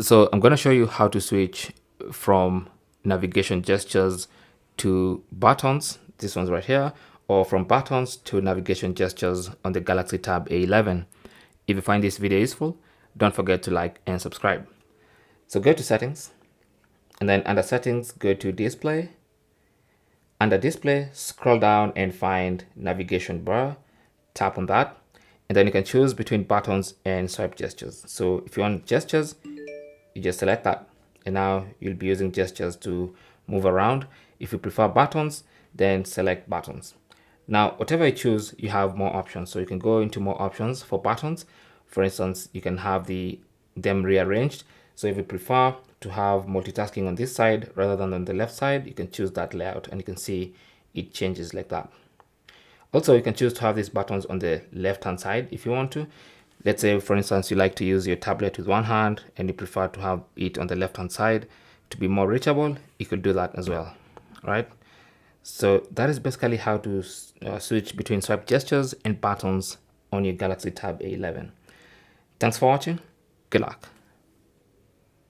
So I'm going to show you how to switch from navigation gestures to buttons, this one's right here, or from buttons to navigation gestures on the Galaxy Tab A11. If you find this video useful, don't forget to like and subscribe. So go to settings, and then under settings, go to display. Under display, scroll down and find navigation bar, tap on that, and then you can choose between buttons and swipe gestures. So if you want gestures, you just select that, and now you'll be using gestures to move around. If you prefer buttons, then select buttons. Now whatever you choose, you have more options, so you can go into more options for buttons. For instance, you can have them rearranged. So if you prefer to have multitasking on this side rather than on the left side, you can choose that layout, and you can see it changes like that. Also, you can choose to have these buttons on the left hand side if you want to. Let's say, for instance, you like to use your tablet with one hand and you prefer to have it on the left hand side to be more reachable, you could do that as well. All right. So that is basically how to switch between swipe gestures and buttons on your Galaxy Tab A11. Thanks for watching. Good luck.